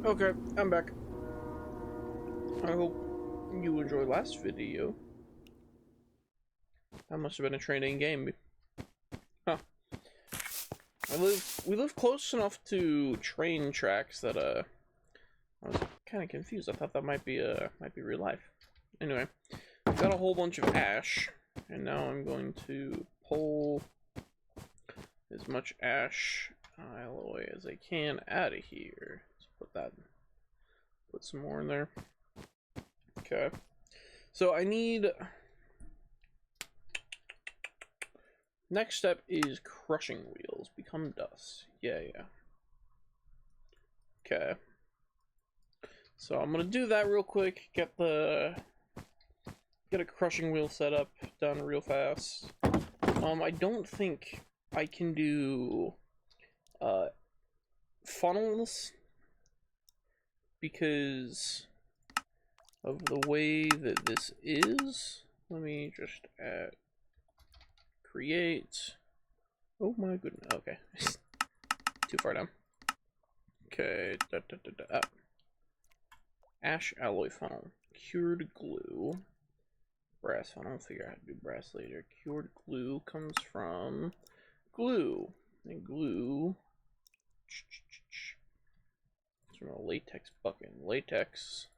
Okay, I'm back. I hope you enjoyed last video. That must have been a training game. Huh. We live close enough to train tracks that I was kind of confused. I thought that might be real life. Anyway, got a whole bunch of ash, and now I'm going to pull as much ash alloy as I can out of here. Let's put some more in there. Okay. So I need... Next step is crushing wheels. Become dust. Yeah. Okay. So I'm gonna do that real quick. Get a crushing wheel set up done real fast. I don't think I can do funnels because of the way that this is. Let me just add create. Oh my goodness. Okay. Too far down. Okay. Ash alloy funnel. Cured glue. Brass funnel. I'll figure out how to do brass later. Cured glue comes from glue. And glue. It's from a latex bucket. Latex.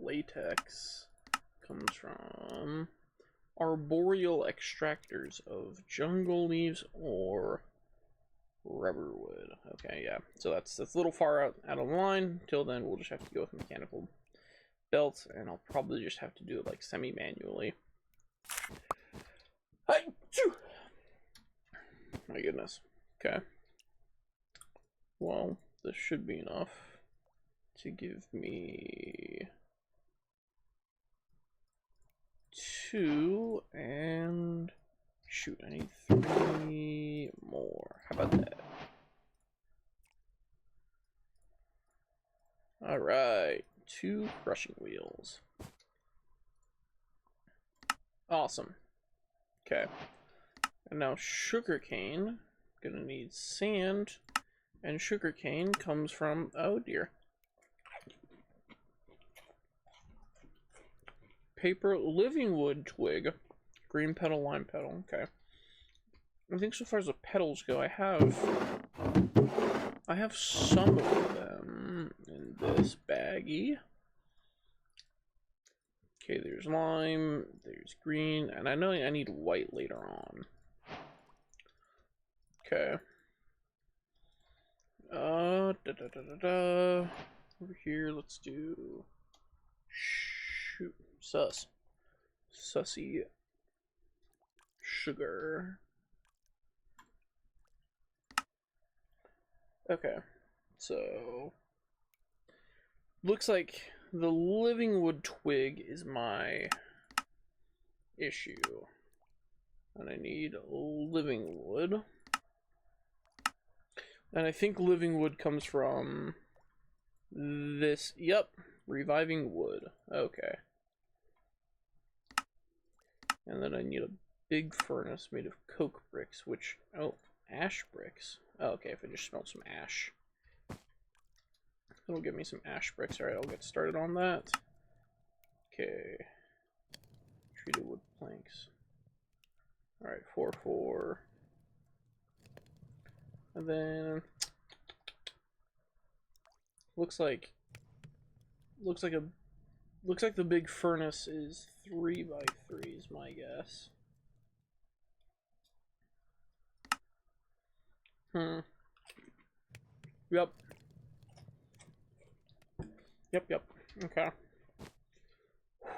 Latex comes from arboreal extractors of jungle leaves or rubber wood. Okay, yeah. So that's a little far out of line. Till then, we'll just have to go with mechanical belts, and I'll probably just have to do it like semi-manually. My goodness. Okay. Well, this should be enough to give me 2 and shoot, I need 3 more. How about that? Alright, 2 crushing wheels. Awesome. Okay. And now sugarcane. Gonna need sand. And sugarcane comes from, oh dear. Paper, living wood twig, green petal, lime petal. Okay. I think so far as the petals go, I have some of them in this baggie. Okay, there's lime, there's green, and I know I need white later on. Okay. Over here, let's do sussy sugar. Okay, so looks like the living wood twig is my issue, and I need living wood. And I think living wood comes from this. Yep, reviving wood. Okay. And then I need a big furnace made of coke bricks, which, oh, ash bricks. Oh, okay, if I just smelt some ash. It'll give me some ash bricks. Alright, I'll get started on that. Okay. Treated wood planks. Alright, 4. And then looks like the big furnace is 3 by 3 is my guess. Yep. Okay.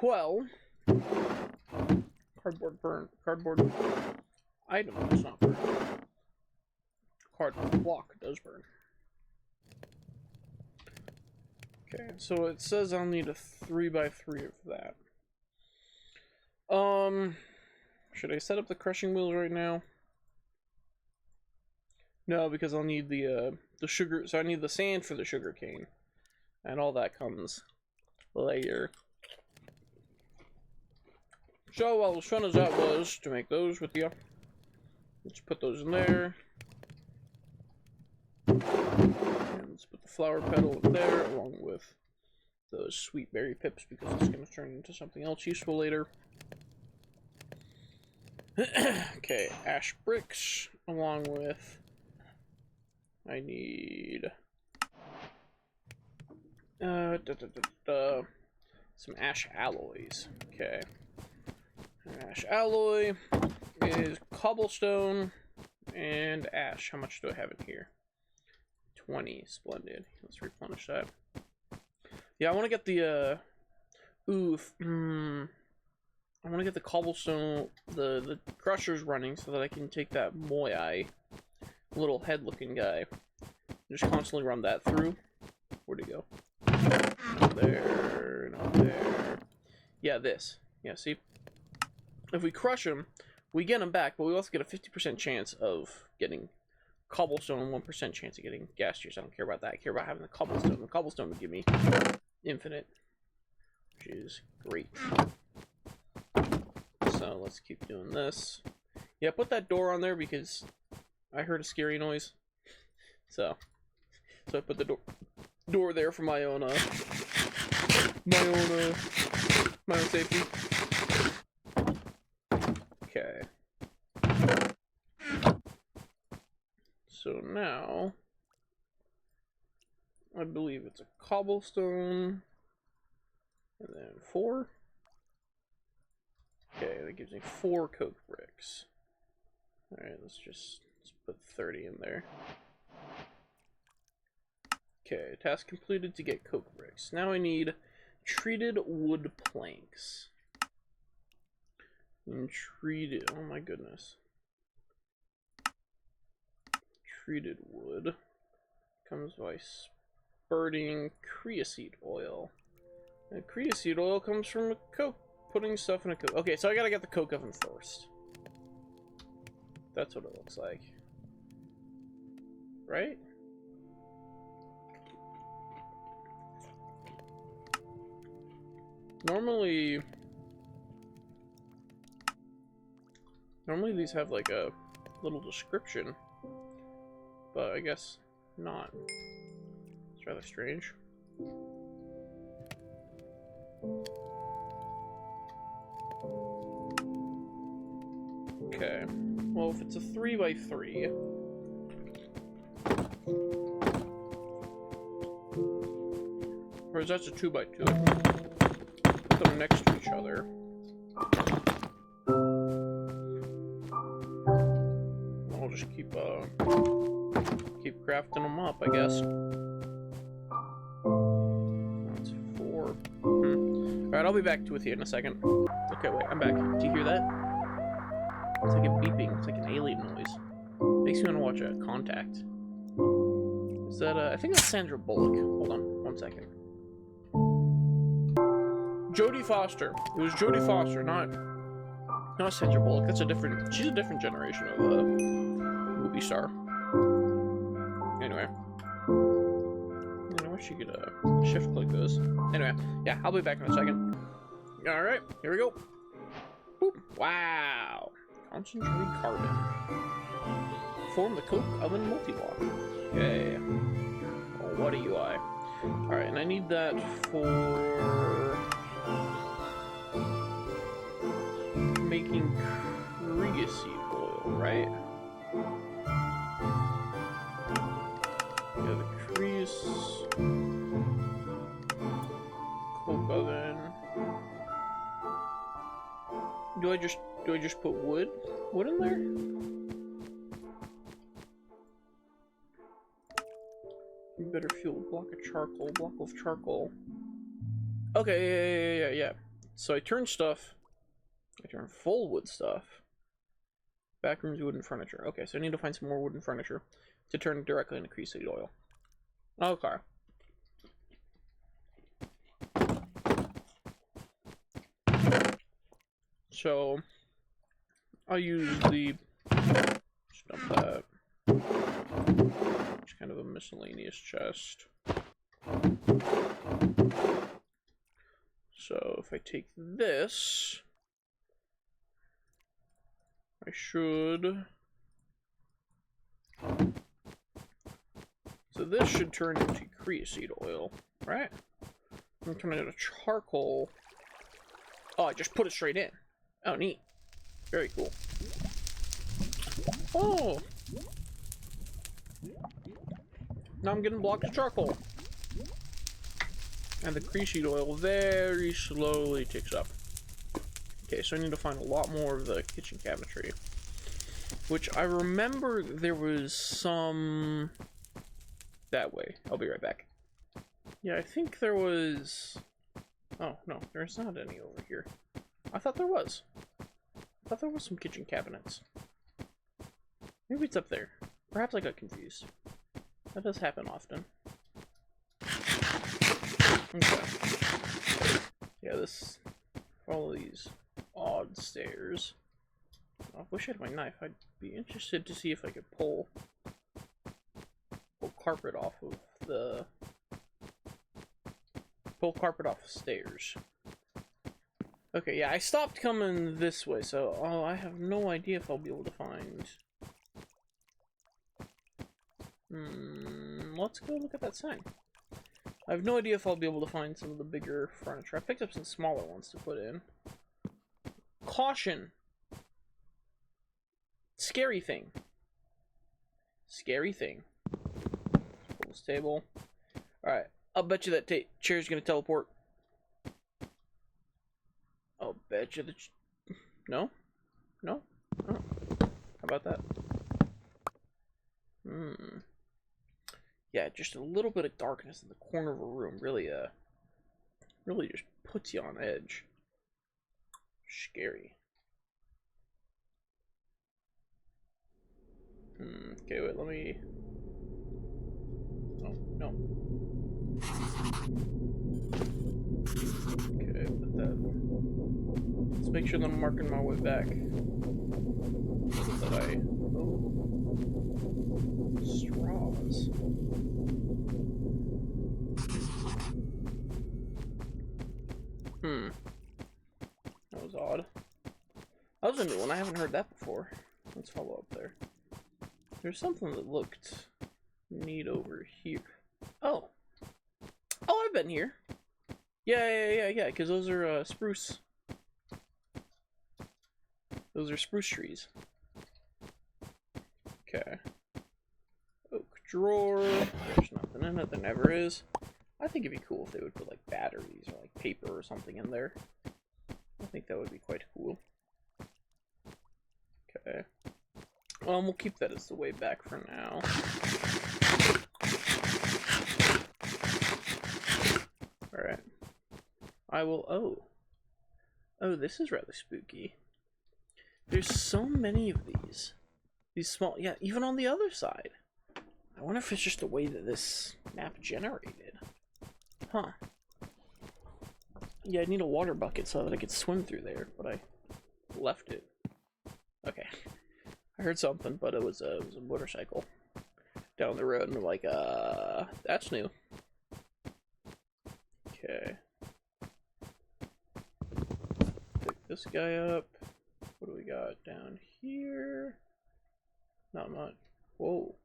Well, cardboard item does not burn. Cardboard block does burn. Okay, so it says I'll need a 3 by 3 of that. Should I set up the crushing wheels right now? No, because I'll need the sugar, so I need the sand for the sugar cane. And all that comes later. So, as fun as that was to make those with you, let's put those in there. flower petal in there, along with those sweet berry pips, because it's going to turn into something else useful later. Okay, ash bricks, along with... I need... some ash alloys. Okay. Ash alloy is cobblestone and ash. How much do I have in here? 20. Splendid. Let's replenish that. Yeah, I want to get the I want to get the cobblestone, the crushers running so that I can take that Moai, little head looking guy, just constantly run that through. Where'd he go? Not there, not there. Yeah, this. Yeah, see? If we crush him, we get him back, but we also get a 50% chance of getting cobblestone and 1% chance of getting gas juice. I don't care about that. I care about having the cobblestone. The cobblestone would give me infinite, which is great. So let's keep doing this. Yeah, put that door on there because I heard a scary noise. So I put the door there for my own safety. Okay. So now I believe it's a cobblestone and then 4. Okay, that gives me 4 coke bricks. Alright, let's put 30 in there. Okay, task completed to get coke bricks. Now I need treated wood planks. And treated, oh my goodness. Treated wood comes by spurting creosote oil. And creosote oil comes from a coke, putting stuff in a coke. Okay, so I gotta get the coke oven first. That's what it looks like. Right? Normally these have like a little description, but I guess not. It's rather strange. Okay, well if it's a 3x3, or is that a 2x2? Put them next to each other. I'll just keep crafting them up, I guess. That's 4. Alright, I'll be back with you in a second. Okay, wait, I'm back. Do you hear that? It's like a beeping. It's like an alien noise. Makes me want to watch Contact. Is that, I think that's Sandra Bullock. Hold on, 1 second. Jodie Foster. It was Jodie Foster, not Sandra Bullock. She's a different generation of movie star. Anyway. I wish you could shift click those. Anyway, yeah, I'll be back in a second. Alright, here we go. Boop. Wow. Concentrated carbon. Form the coke oven multi-block. Okay. Oh, what a UI. Alright, and I need that for making creosote oil, right? Yeah, the creosote coke oven. Do I just put wood in there? Better fuel, block of charcoal. Okay, yeah. So I turn full wood stuff. Backrooms, wooden furniture. Okay, so I need to find some more wooden furniture to turn directly into creosote oil. Okay. So I'll use the dump that. It's kind of a miscellaneous chest. So if I take this, I should. So So this should turn into seed oil, right? I'm turning it into charcoal. Oh, I just put it straight in. Oh, neat. Very cool. Oh! Now I'm getting blocks of charcoal. And the seed oil very slowly ticks up. Okay, so I need to find a lot more of the kitchen cabinetry. Which I remember there was some... that way. I'll be right back. Yeah, I think there was... oh, no, there's not any over here. I thought there was. I thought there was some kitchen cabinets. Maybe it's up there. Perhaps I got confused. That does happen often. Okay. Yeah, this... follow these odd stairs. I wish I had my knife. I'd be interested to see if I could pull carpet off of the... pull carpet off the stairs. Okay, yeah, I stopped coming this way, so I have no idea if I'll be able to find... let's go look at that sign. I have no idea if I'll be able to find some of the bigger furniture. I picked up some smaller ones to put in. Caution! Scary thing. Scary thing. Pull this table. Alright, I'll bet you that chair's gonna teleport. I'll bet you the... no? No? Oh. How about that? Yeah, just a little bit of darkness in the corner of a room really, really just puts you on edge. Scary. Okay, wait, let me... oh, no. Okay, put that... let's make sure that I'm marking my way back. So that I... oh. Straws. That was odd. That was a new one. I haven't heard that before. Let's follow up there. There's something that looked neat over here. Oh. Oh, I've been here. Yeah, because those are spruce. Those are spruce trees. Okay. Oak drawer. There's nothing in it. There never is. I think it'd be cool if they would put like batteries or like paper or something in there. I think that would be quite cool. Okay. We'll keep that as the way back for now. Alright. I will... oh. Oh, this is rather spooky. There's so many of these. These small... yeah, even on the other side. I wonder if it's just the way that this map generated. Huh. Yeah, I need a water bucket so that I could swim through there, but I left it. Okay. I heard something, but it was a motorcycle down the road, and I'm like, that's new. Okay. Pick this guy up. What do we got down here? Not much. Whoa.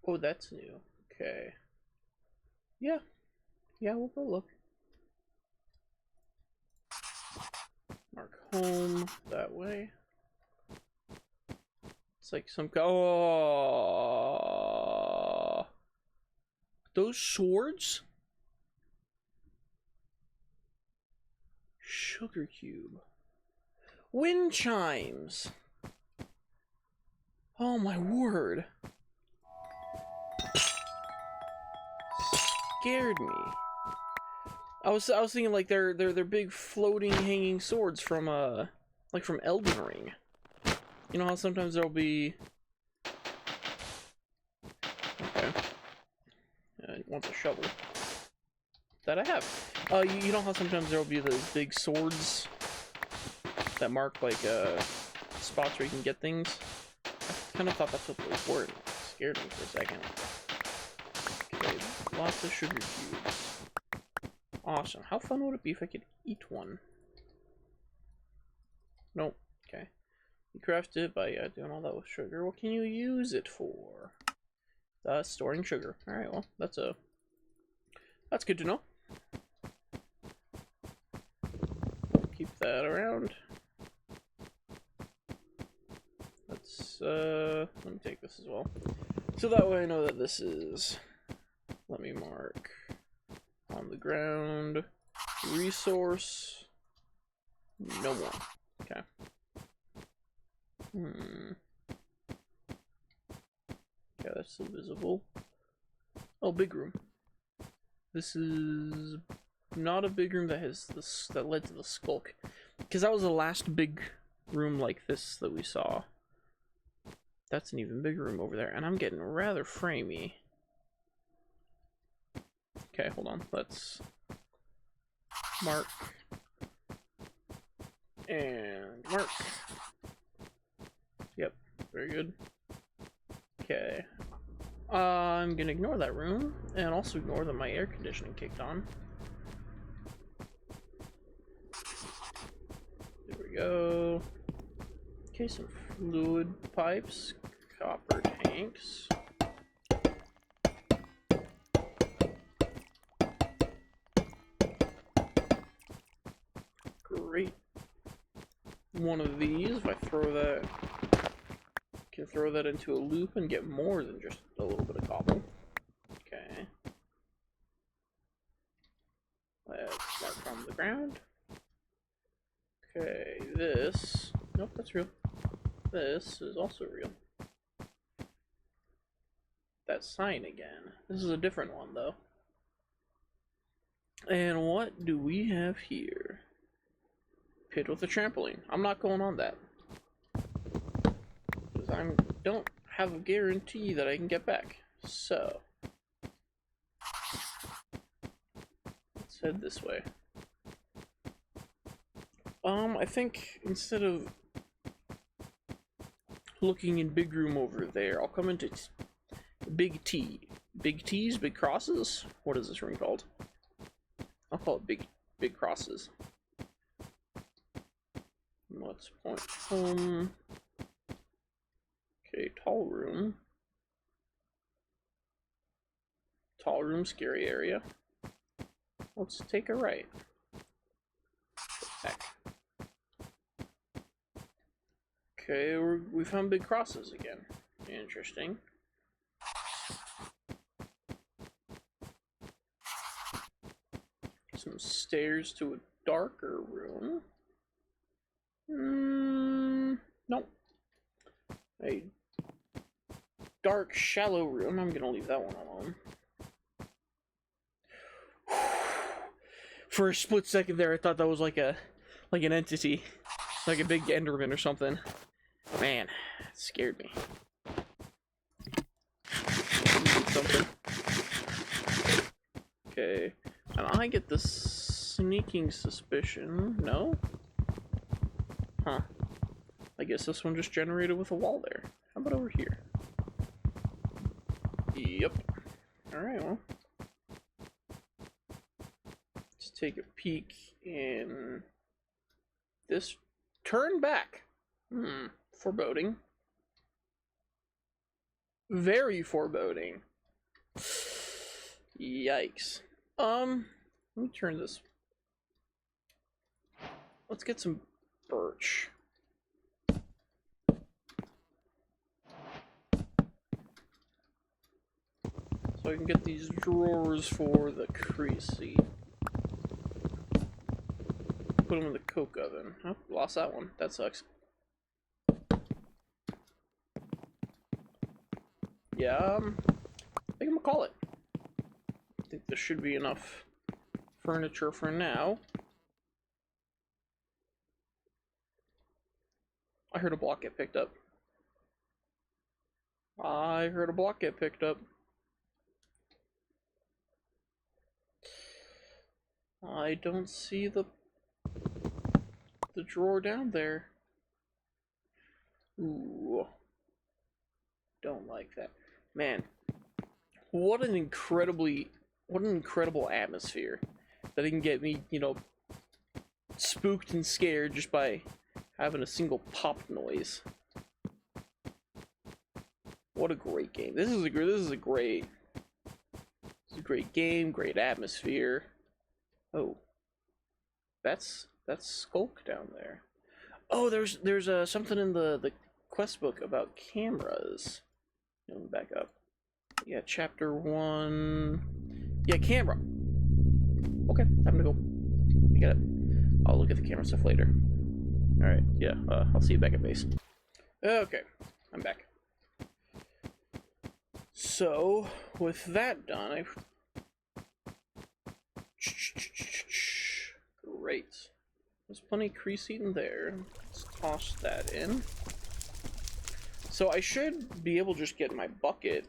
Oh, that's new. Okay. Yeah. Yeah, we'll go look. Mark home that way. It's like some... oh, those swords? Sugar cube. Wind chimes. Oh my word. Scared me. I was thinking like they're big floating hanging swords from like from Elden Ring. You know how sometimes there'll be... okay. It wants a shovel. That I have. You know how sometimes there'll be those big swords that mark like spots where you can get things? I kind of thought that's what those were. It scared me for a second. Okay, lots of sugar cubes. Awesome. How fun would it be if I could eat one? Nope. Okay. You craft it by doing all that with sugar. What can you use it for? Storing sugar. Alright, well, that's good to know. Keep that around. Let me take this as well. So that way I know that this is, let me mark on the ground, resource, no more. Okay. Okay, that's still visible. Oh, big room. This is not a big room that has this, that led to the skulk, because that was the last big room like this that we saw. That's an even bigger room over there, and I'm getting rather framey. Okay, hold on. Let's mark and mark. Yep, very good. Okay. I'm gonna ignore that room, and also ignore that my air conditioning kicked on. There we go. Okay, some fluid pipes, copper tanks. Great. One of these, if I throw that, can throw that into a loop and get more than just a little bit of cobble. Okay. Let's mark from the ground. Okay, this, nope, that's real. This is also real. That sign again. This is a different one though. And what do we have here? Pit with a trampoline. I'm not going on that. Because I don't have a guarantee that I can get back. So let's head this way. I think instead of looking in big room over there, I'll come into big T. Big T's, big crosses? What is this room called? I'll call it big crosses. Let's point home. Okay, tall room. Tall room, scary area. Let's take a right. Heck. Okay, we found big crosses again. Interesting. Some stairs to a darker room. Nope. A dark, shallow room. I'm gonna leave that one alone. For a split second there, I thought that was like an entity, like a big Enderman or something. Man, it scared me. Something. Okay, and I get the sneaking suspicion. No? Huh. I guess this one just generated with a wall there. How about over here? Yep. Alright, well. Let's take a peek in this. Turn back. Foreboding. Very foreboding. Yikes. Let me turn this. Let's get some birch. So I can get these drawers for the creasy. Put them in the coke oven. Oh, lost that one. That sucks. Yeah, I think I'm gonna call it. I think this should be enough furniture for now. I heard a block get picked up. I heard a block get picked up. I don't see the drawer down there. Ooh. Don't like that. Man, what an incredible atmosphere that it can get me, you know, spooked and scared just by having a single pop noise. What a great game. This is a great game, great atmosphere. Oh. That's Skulk down there. Oh, there's something in the quest book about cameras. Let me back up. Yeah, chapter 1. Yeah, camera. Okay, time to go. I get it. I'll look at the camera stuff later. Alright, yeah, I'll see you back at base. Okay, I'm back. So, with that done, great. There's plenty of creosote in there. Let's toss that in. So I should be able to just get my bucket,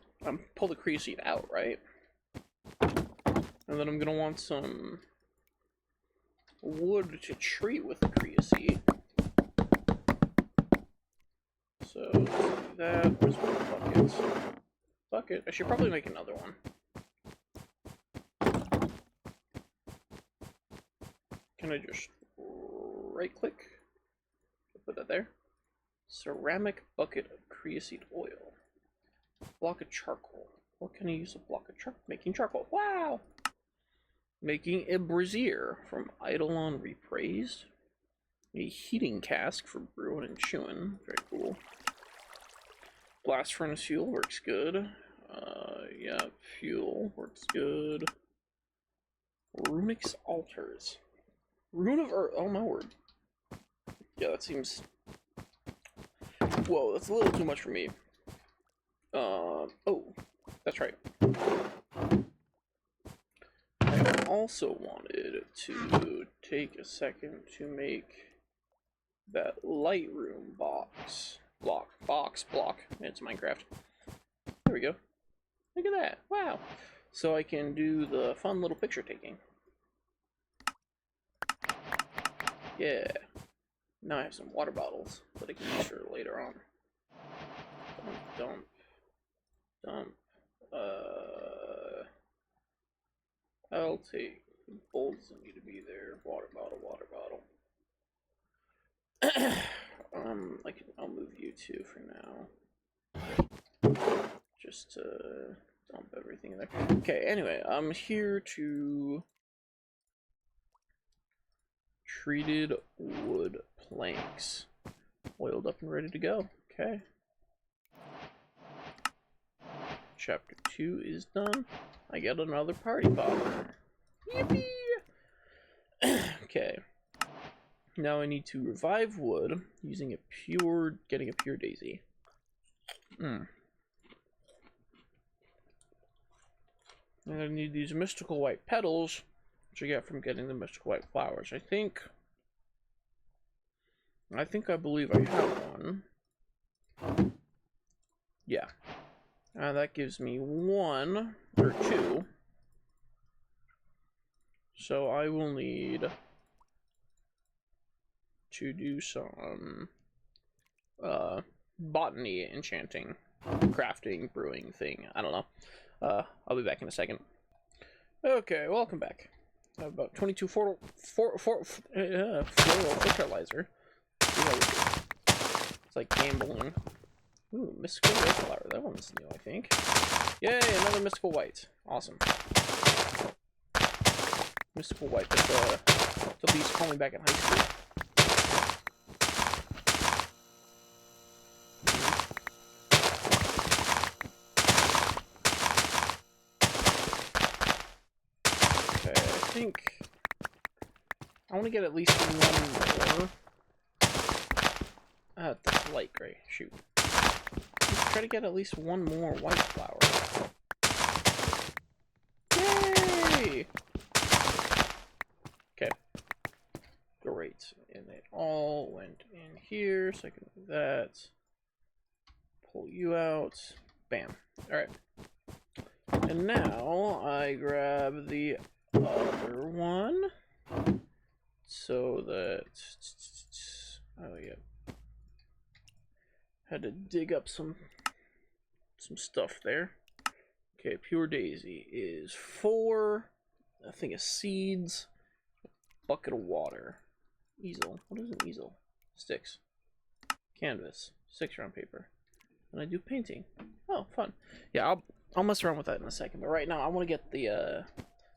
pull the creosote out, right? And then I'm gonna want some wood to treat with the creosote. So let's do that. Where's my buckets? Bucket. I should probably make another one. Can I just right click? Put that there. Ceramic bucket of creosote oil. Block of charcoal. What can I use a block of charcoal? Making charcoal. Wow! Making a brazier from Eidolon Repraised. A heating cask for brewing and chewing. Very cool. Blast furnace fuel works good. Yeah, fuel works good. Runix altars. Rune of Earth. Oh my word. Yeah, that seems. Whoa, that's a little too much for me. Oh, that's right. I also wanted to take a second to make that Lightroom block. It's Minecraft. There we go. Look at that. Wow. So I can do the fun little picture taking. Yeah. Now I have some water bottles that I can use for later on. Dump. I'll take bowls that need to be there. Water bottle. I'll move you two for now. Just to dump everything in there. Okay, anyway, I'm here to treated wood planks. Oiled up and ready to go. Okay. Chapter 2 is done. I get another party popper. Yippee! Okay. Now I need to revive wood using getting a pure daisy. And I need these mystical white petals, which I get from getting the mystical white flowers. I believe I have one. Yeah. That gives me 1 or 2. So I will need to do some botany, enchanting, crafting, brewing thing. I don't know. I'll be back in a second. Okay, welcome back. I have about 22 floral fertilizer. It's like gambling. Ooh, mystical white flower. That one's new, I think. Yay, another mystical white. Awesome. Mystical white. That's at least call me back in high school. Okay, I think I want to get at least 1 more. That's light gray. Shoot. Let's try to get at least 1 more white flower. Yay! Okay. Great. And it all went in here, so I can do that. Pull you out. Bam. Alright. And now I grab the other one. So that... Oh, yeah. Had to dig up some stuff there. Okay, pure daisy is 4. A thing of seeds. Bucket of water. Easel. What is an easel? Sticks. Canvas. 6 round paper. And I do painting. Oh, Oh, fun. Yeah, I'll mess around with that in a second. But right now, I want to get the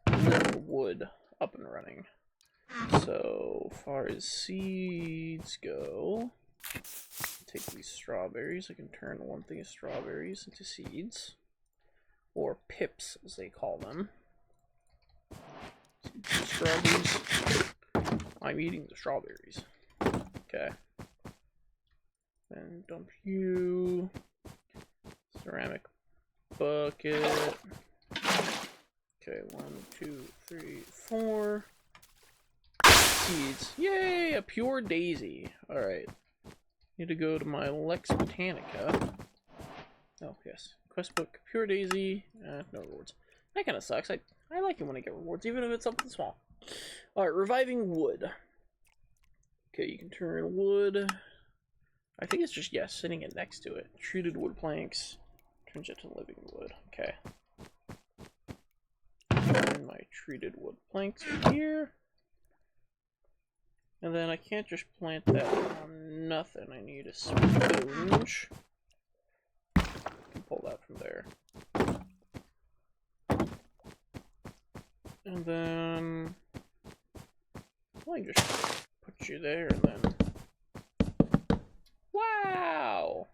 living wood up and running. So far as seeds go, take these strawberries. I can turn one thing of strawberries into seeds, or pips as they call them. Strawberries. I'm eating the strawberries. Okay. Then dump you. Ceramic bucket. Okay, 1, 2, 3, 4. Seeds. Yay! A pure daisy. Alright. Need to go to my Lex Botanica. Oh, yes. Quest book, pure daisy. No rewards. That kind of sucks. I like it when I get rewards, even if it's something small. Alright, reviving wood. Okay, you can turn wood. I think it's just, yes, sitting it next to it. Treated wood planks. Turns it to living wood. Okay. And my treated wood planks are here. And then I can't just plant that on nothing. I need a sponge. I can pull that from there. And then I can just put you there and then. Wow!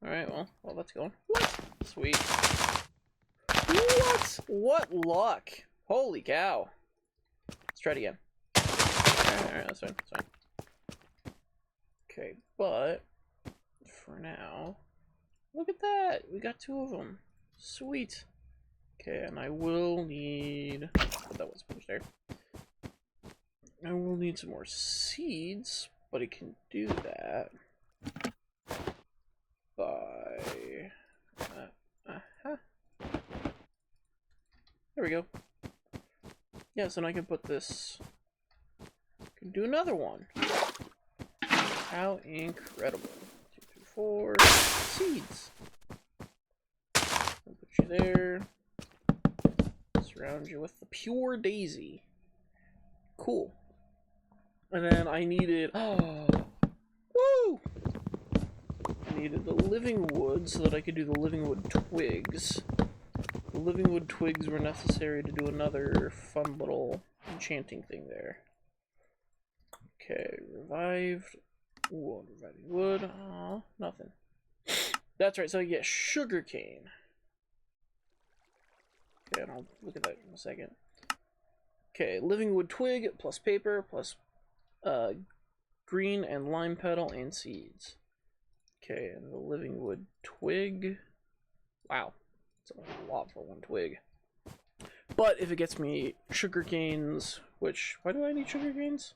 Alright, well that's going. What? Sweet. What? What luck? Holy cow. Let's try it again. Alright, that's fine, that's fine. Okay, but for now, look at that! We got 2 of them. Sweet. Okay, and I will need, put that one sponge there. I will need some more seeds, but I can do that by, there we go. Yeah, so now I can put this, can do another one. How incredible. 2, 3, 4, seeds. I'll put you there. Surround you with the pure daisy. Cool. And then I needed, oh, woo! I needed the living wood so that I could do the living wood twigs. The living wood twigs were necessary to do another fun little enchanting thing there. Okay, revived. Ooh, reviving wood. Aw, nothing. That's right, so I get sugar cane. Okay, and I'll look at that in a second. Okay, living wood twig plus paper plus green and lime petal and seeds. Okay, and the living wood twig. Wow, it's a lot for one twig. But if it gets me sugar canes, which, why do I need sugar canes?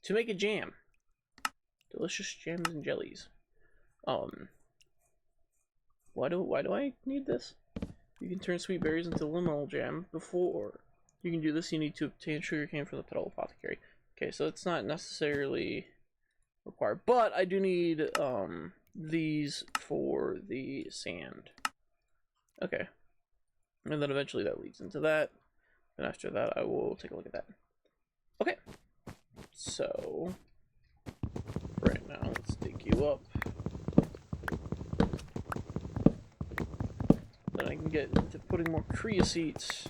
To make a jam. Delicious jams and jellies. Why do I need this? You can turn sweet berries into limonal jam. Before you can do this, you need to obtain sugarcane from the petal apothecary. Okay, so it's not necessarily required, but I do need these for the sand. Okay, and then eventually that leads into that, and after that I will take a look at that. Okay, so right now let's dig you up. Then I can get into putting more creatine.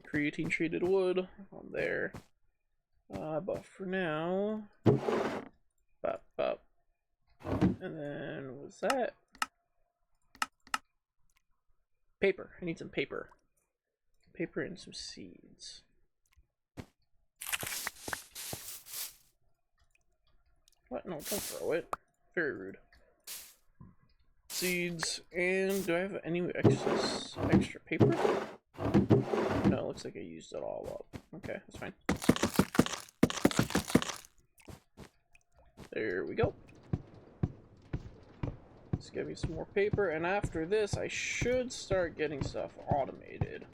Creatine treated wood on there. But for now, and then what's that? Paper. I need some paper. Paper and some seeds. What? No, don't throw it. Very rude. Seeds, and do I have any extra paper? No, it looks like I used it all up. Okay, that's fine. There we go. Let's get me some more paper, and after this, I should start getting stuff automated.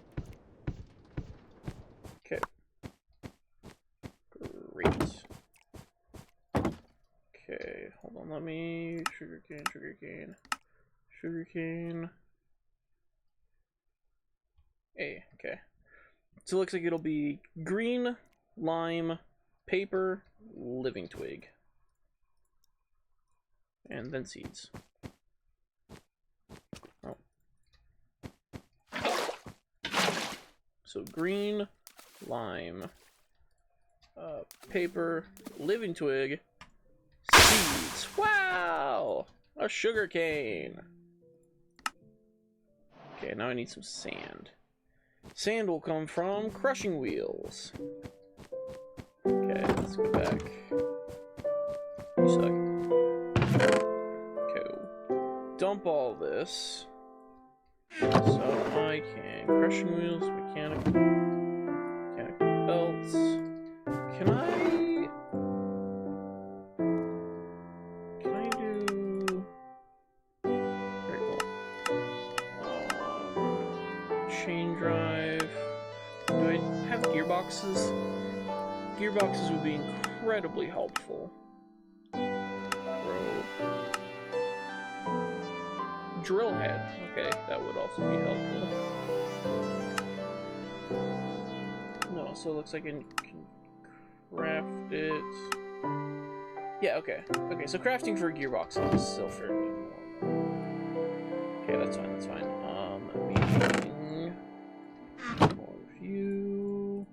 Okay. Great. Okay, hold on, let me... Sugarcane. A, okay. So it looks like it'll be green, lime, paper, living twig. And then seeds. Oh. So green, lime, paper, living twig, seeds. Wow! A sugar cane. Okay, now I need some sand. Sand will come from crushing wheels. Okay, let's go back. You suck. Okay, dump all this. So I can crushing wheels, mechanical belts. Can I do? Very cool. Chain drive. Do I have gearboxes? Gearboxes would be incredibly helpful. Drill head. Okay, that would also be helpful. No, so it looks like I can craft it. Yeah, okay. Okay, so crafting for gearboxes is still fairly normal. Okay, that's fine, that's fine. Meeting more view.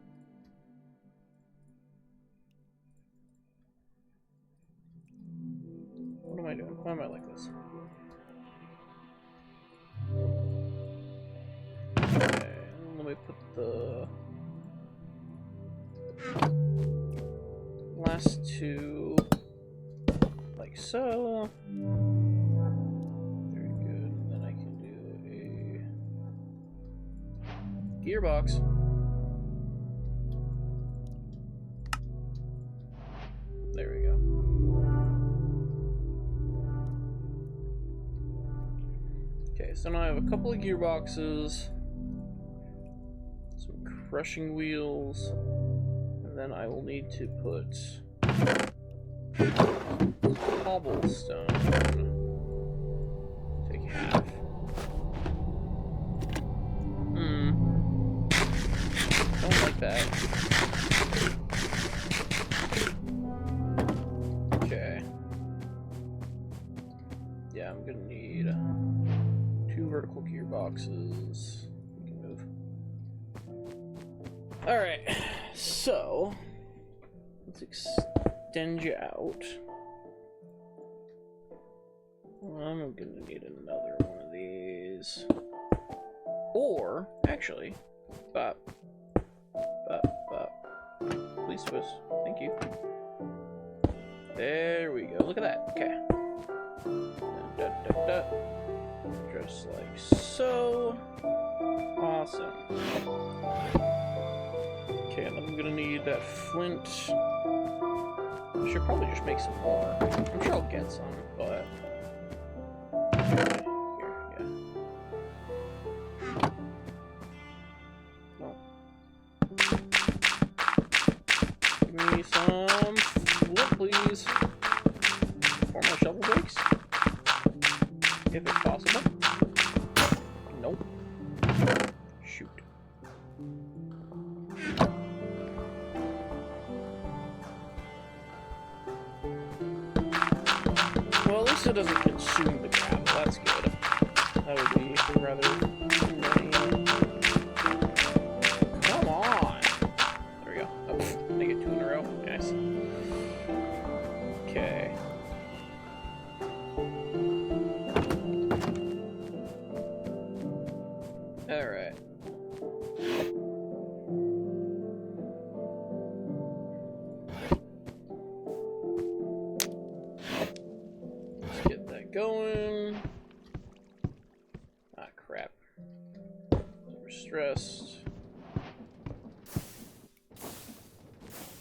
What am I doing? Why am I like this? Okay, let me put the last two like so. Very good. And then I can do a gearbox. There we go. Okay, so now I have a couple of gearboxes, some crushing wheels, and then I will need to put cobblestone. Take half. Don't like that. Okay. Yeah, I'm gonna need 2 vertical gearboxes. We can move. Alright, so let's extend you out. I'm gonna need another one of these. Or, actually, please twist. Thank you. There we go. Look at that. Okay. Just like so. Awesome. Okay, and then I'm gonna need that flint. I should probably just make some more. I'm sure I'll get some, but here, yeah. Oh. Give me some flint, please. For my shovel breaks. If it's possible. Nope. Shoot. Well, at least it doesn't consume the gravel. That's good. That would be rather annoying. Come on! There we go. Oh, I get 2 in a row. Nice. Okay. Alright. Let's get that going. Ah, crap. We're stressed.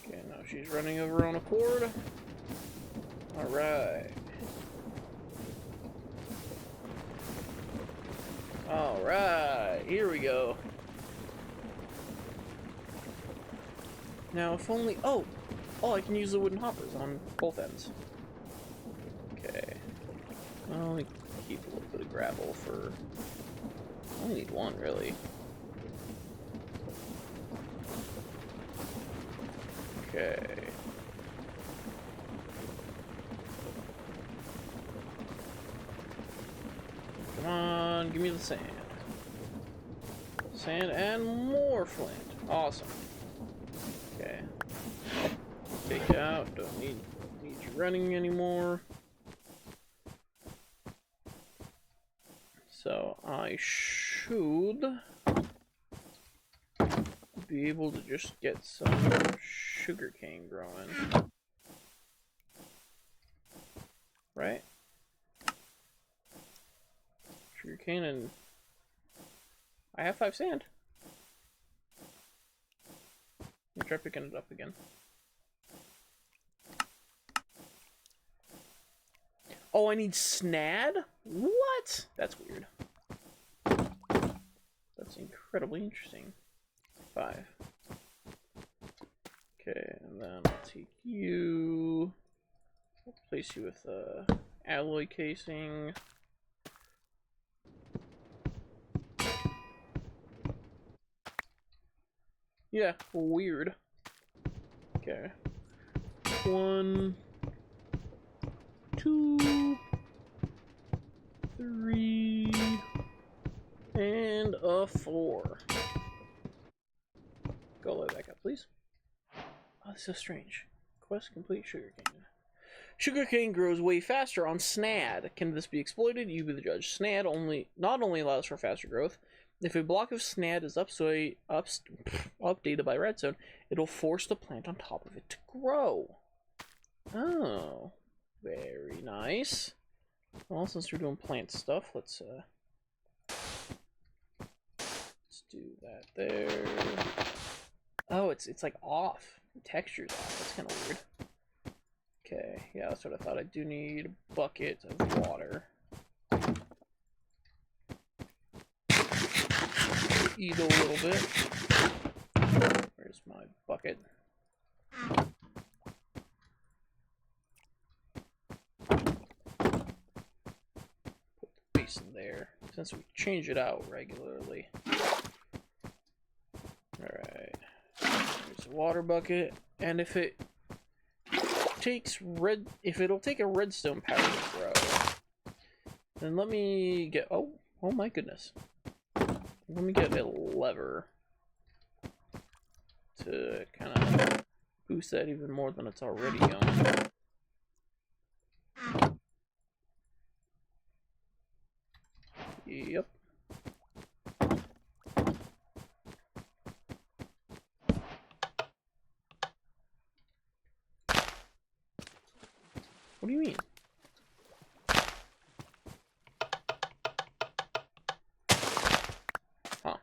Okay, now she's running of her own accord. Alright. Alright, here we go. Now, if only... Oh, I can use the wooden hoppers on both ends. Okay. I'll only keep a little bit of gravel for... I only need 1, really. Okay. give me the sand. Sand and more flint. Awesome. Okay. Take it out. Don't need you running anymore. So I should be able to just get some sugarcane growing. Right? Sugarcane, and I have 5 sand. Let me try picking it up again. Oh, I need snad? What? That's weird. That's incredibly interesting. 5. Okay, and then I'll take you. Replace you with alloy casing. Yeah, weird. Okay. 1, 2, 3, and a 4. Go all the way back up, please. Oh, this is so strange. Quest complete sugarcane. Sugarcane grows way faster on snad. Can this be exploited? You be the judge. Snad not only allows for faster growth. If a block of snad is updated by redstone, it'll force the plant on top of it to grow. Oh, very nice. Well, since we're doing plant stuff, let's do that there. Oh, it's like off. The texture's off. That's kind of weird. Okay, yeah, that's what I thought. I do need a bucket of water. Eat a little bit. Where's my bucket? Put the basin there, since we change it out regularly. Alright. There's a water bucket, and if it'll take a redstone power to grow, then let me get, oh my goodness. Let me get a lever to kind of boost that even more than it's already going. Yep. What do you mean? Huh.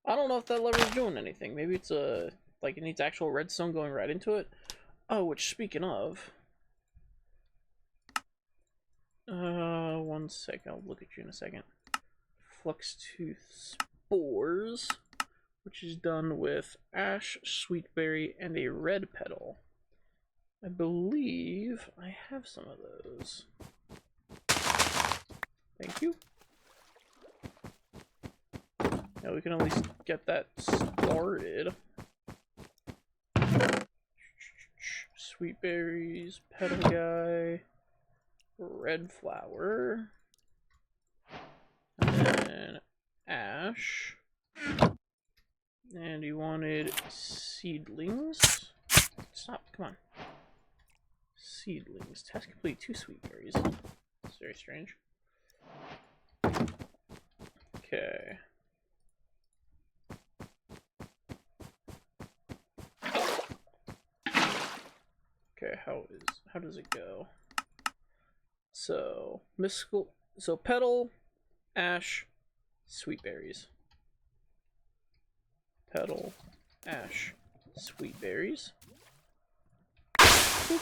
I don't know if that lever is doing anything. Maybe it's like it needs actual redstone going right into it. Oh, which speaking of, 1 sec. I'll look at you in a second. Flux tooth spores, which is done with ash, sweetberry, and a red petal. I believe I have some of those. Thank you. Now we can at least get that started. Sweet berries, petal guy, red flower, and then ash. And you wanted seedlings. Stop, come on. Seedlings. Task complete, 2 sweet berries. That's very strange. Okay. Okay, how does it go? So petal, ash, sweet berries. Petal, ash, sweet berries. Boop.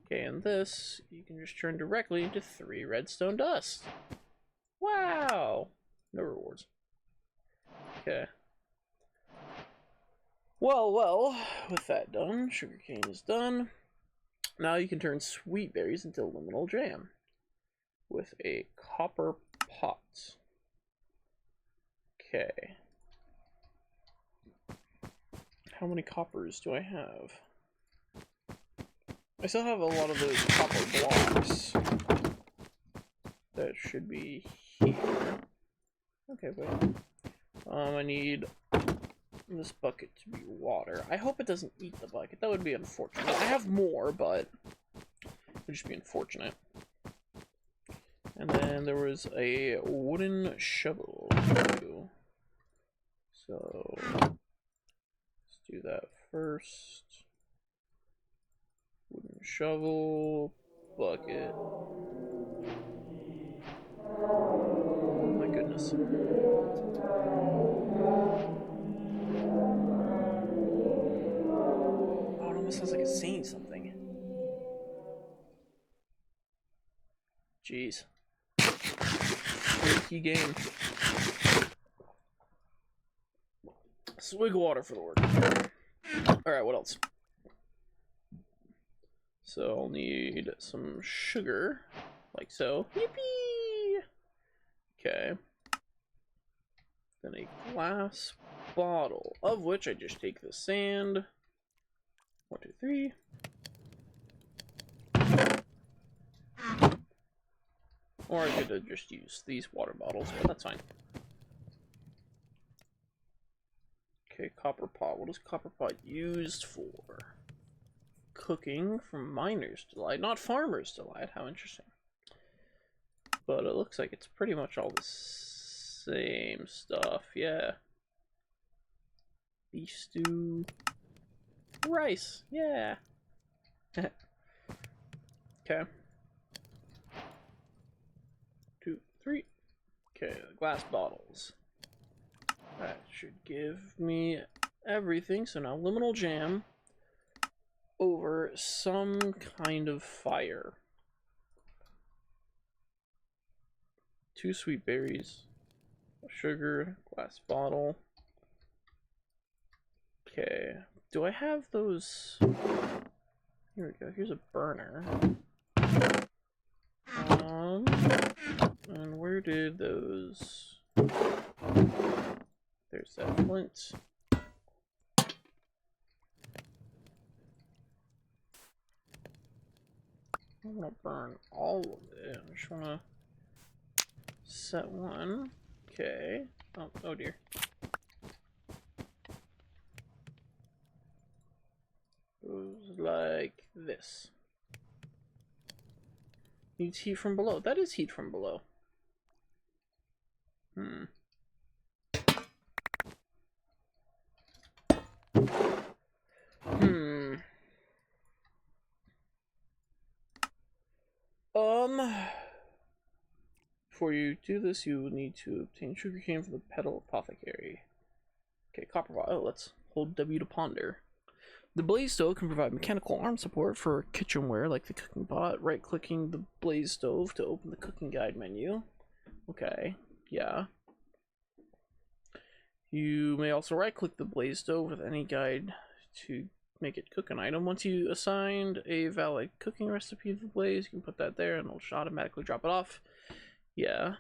Okay, and this you can just turn directly into 3 redstone dust. Wow! No rewards. Okay. Well, with that done, sugarcane is done. Now you can turn sweet berries into liminal jam with a copper pot. Okay. How many coppers do I have? I still have a lot of those copper blocks that should be here. Okay, wait. I need this bucket to be water. I hope it doesn't eat the bucket. That would be unfortunate. I have more, but it would just be unfortunate. And then there was a wooden shovel too. So let's do that first. Wooden shovel, bucket. Oh my goodness. Oh, it almost sounds like it's saying something. Jeez. Freaky game. Swig of water for the work. Alright, what else? So I'll need some sugar, like so. Yippee! Okay. Then a glass bottle, of which I just take the sand. 1, 2, 3. Or I could just use these water bottles, but that's fine. Okay, copper pot. What is copper pot used for? Cooking for miners' delight, not farmers' delight. How interesting. But it looks like it's pretty much all the same stuff, yeah. Beef stew. Rice, yeah. Okay. 2, 3. Okay, glass bottles. That should give me everything. So now liminal jam over some kind of fire. 2 sweet berries, sugar, glass bottle. Okay, do I have those? Here we go. Here's a burner. And where did those? There's that flint. I don't want to burn all of it. I just want to set one. Okay. Oh dear. Goes like this. Needs heat from below. That is heat from below. Before you do this, you will need to obtain sugarcane from the pedal apothecary. Okay, copper pot. Oh, let's hold W to ponder. The blaze stove can provide mechanical arm support for kitchenware like the cooking pot. Right-clicking the blaze stove to open the cooking guide menu. Okay, yeah. You may also right-click the blaze stove with any guide to make it cook an item. Once you assigned a valid cooking recipe to the blaze, you can put that there and it'll just automatically drop it off. Yeah.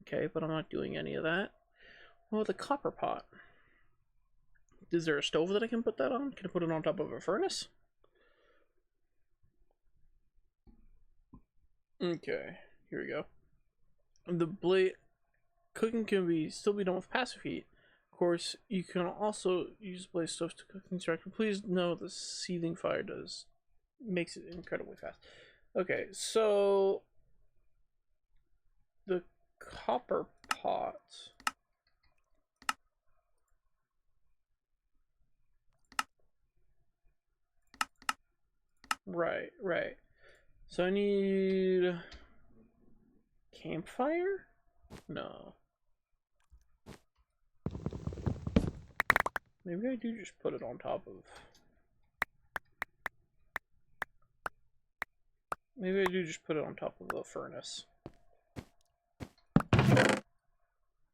Okay, but I'm not doing any of that. What about the copper pot? Is there a stove that I can put that on? Can I put it on top of a furnace? Okay, here we go. The cooking can still be done with passive heat. Of course, you can also use blaze stoves to cook things directly. Please know the seething fire makes it incredibly fast. Okay, so the copper pot. Right. So I need campfire? No. Maybe I do just put it on top of... Maybe I do just put it on top of the furnace.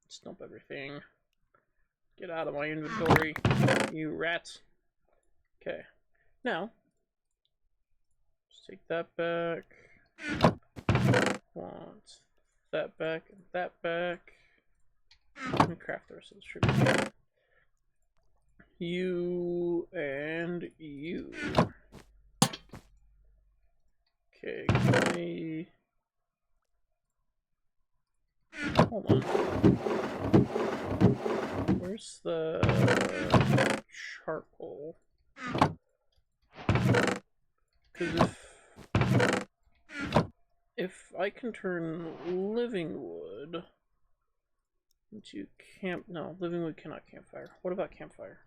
Stump everything. Get out of my inventory, you rats. Okay. Now, let's take that back. Want that back and that back. Let me craft the rest of the sugar. You and you. I... Hold on. Where's the charcoal? Because if I can turn living wood into camp... No, living wood cannot campfire. What about campfire?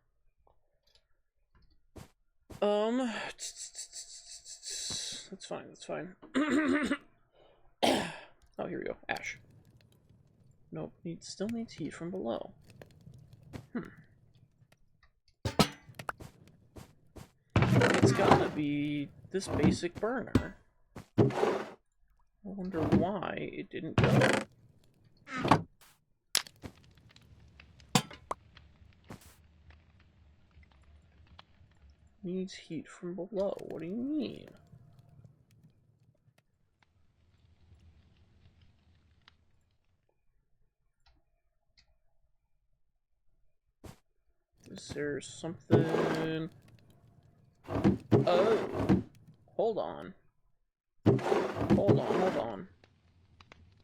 That's fine, that's fine. Oh, here we go. Ash. Nope, still needs heat from below. It's gotta be this basic burner. I wonder why it didn't go. Needs heat from below. What do you mean? Is there something? Oh, hold on. Hold on.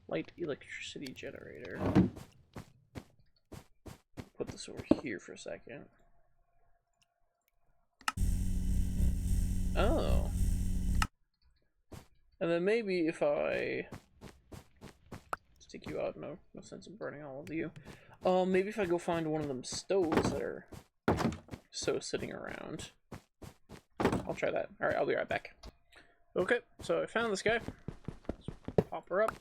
Light electricity generator. Put this over here for a second. Oh. And then maybe if I stick you out, no sense in burning all of you. Maybe if I go find one of them stoves that are sitting around. I'll try that. Alright, I'll be right back. Okay, so I found this guy. Let's pop her up.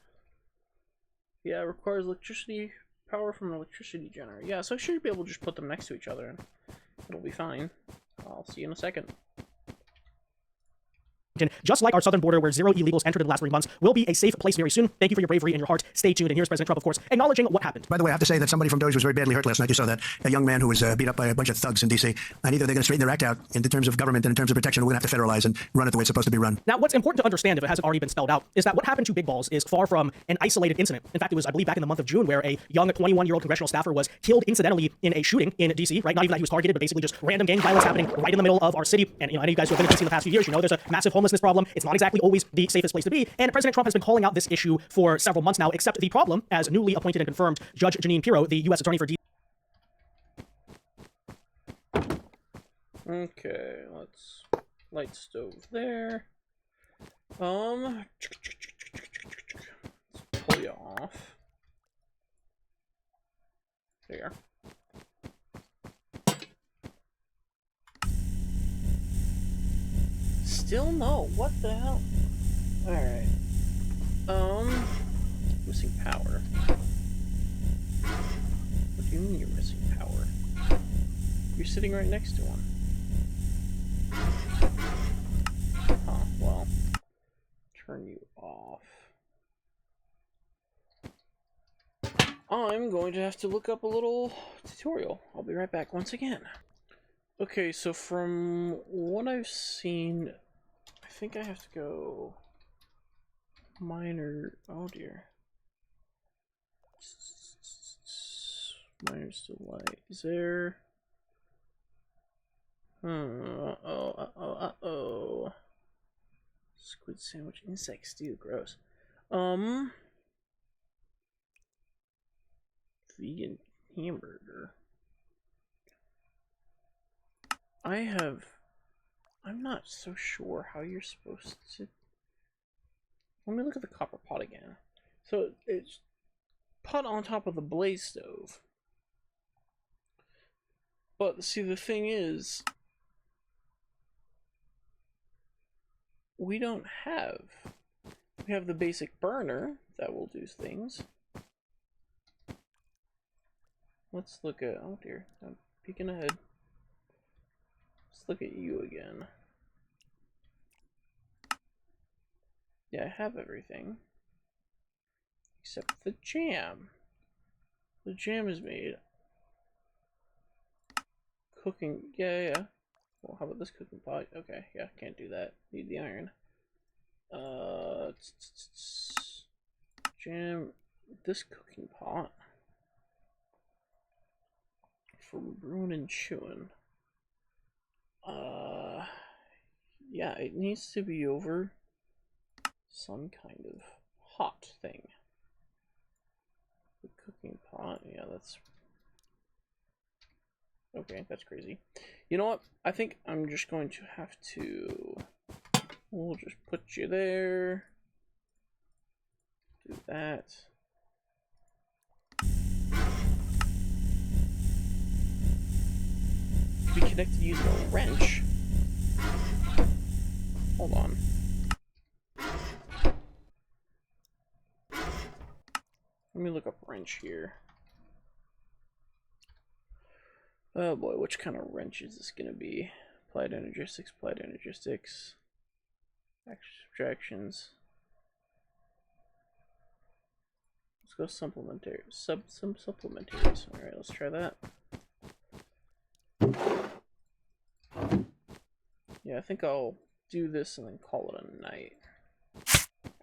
Yeah, it requires electricity power from an electricity generator. Yeah, so I should be able to just put them next to each other and it'll be fine. I'll see you in a second. Just like our southern border where 0 illegals entered in the last 3 months, will be a safe place very soon. Thank you for your bravery and your heart. Stay tuned. And here's President Trump, of course, acknowledging what happened. By the way, I have to say that somebody from Doge was very badly hurt last night. You saw that. A young man who was beat up by a bunch of thugs in D.C. And either they're going to straighten their act out in terms of government and in terms of protection, we're going to have to federalize and run it the way it's supposed to be run. Now, what's important to understand, if it hasn't already been spelled out, is that what happened to Big Balls is far from an isolated incident. In fact, it was, I believe, back in the month of June where a young 21-year-old congressional staffer was killed incidentally in a shooting in D.C., right? Not even that he was targeted, but basically just random gang violence happening right in the middle of our city. And, you know, any of you guys who have been in D.C. in the past few years, you know there's a massive homelessness problem. It's not exactly always the safest place to be. And President Trump has been calling out this issue for several months now, except the problem, as newly appointed and confirmed Judge Jeanine Pirro, the U.S. Attorney for D.C. Okay, let's light stove there. Let's pull you off. There. Still no. What the hell? Alright. Missing power. What do you mean you're missing power? You're sitting right next to one. Huh, well. Turn you off. I'm going to have to look up a little tutorial. I'll be right back once again. Okay, so from what I've seen, I think I have to go minor. Oh dear. Miner's delight. Is there? Uh-oh. Squid sandwich, insect stew, gross. Vegan hamburger. I'm not so sure how you're supposed to. Let me look at the copper pot again. So it's pot on top of the blaze stove. But see, the thing is, we have the basic burner that will do things. Let's look at, oh dear, I'm peeking ahead. Let's look at you again. Yeah, I have everything. Except the jam. The jam is made. Cooking, yeah. Well, how about this cooking pot? Okay, yeah, can't do that. Need the iron. Jam, this cooking pot. From brewing and chewing. Yeah, it needs to be over some kind of hot thing. The cooking pot, yeah, that's... Okay, that's crazy. You know what? I think I'm just going to have to... We'll just put you there. Do that. Be connected using a wrench. Hold on. Let me look up wrench here. Oh boy, which kind of wrench is this gonna be? Applied energistics, abstractions. Let's go supplementary. Some supplementaries. Alright, let's try that. Yeah, I think I'll do this and then call it a night.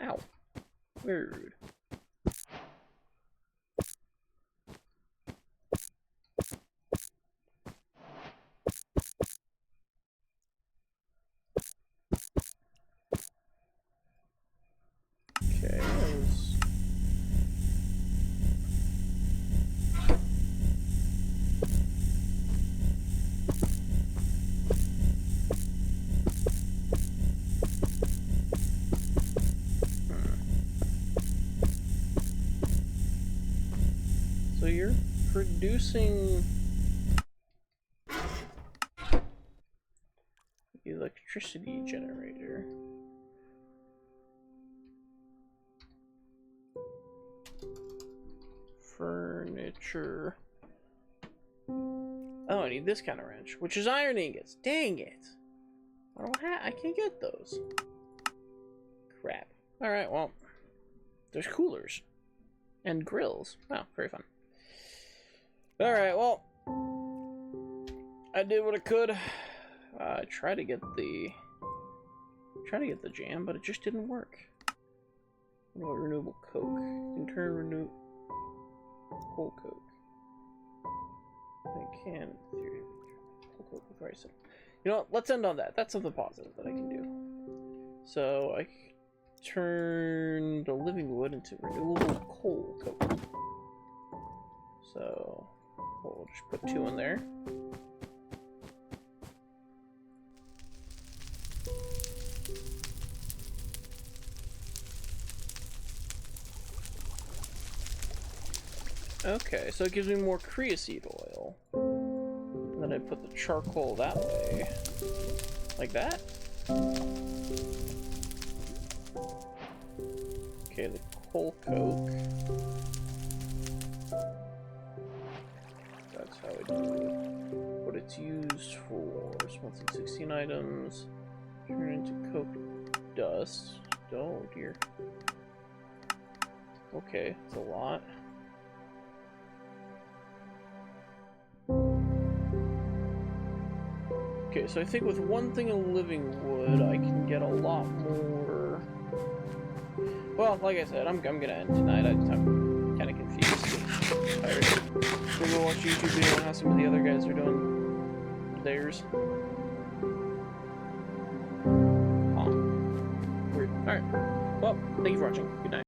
Ow. Very rude. Okay, so you're producing electricity generator. Furniture. Oh, I need this kind of wrench, which is iron ingots. Dang it! I can't get those. Crap. All right, well, there's coolers and grills. Wow, very fun. All right, well, I did what I could. I tried to get the jam, but it just didn't work. What about renewable coke? In turn, renew whole coke. I can theory whole coke before I said. You know what? Let's end on that. That's something positive that I can do. So I turn the living wood into renewable coal coke. So we'll just put 2 in there. Okay, so it gives me more creosote oil. And then I put the charcoal that way. Like that? Okay, the coal coke. That's how I do it. What it's used for. Smelting 16 items. Turn into coke dust. Oh dear. Okay, it's a lot. Okay, so I think with 1 thing of living wood, I can get a lot more. Well, like I said, I'm gonna end tonight. I'm kind of confused. I'm tired. We'll go watch a YouTube video on how some of the other guys are doing theirs. Huh. Weird. Alright. Well, thank you for watching. Good night.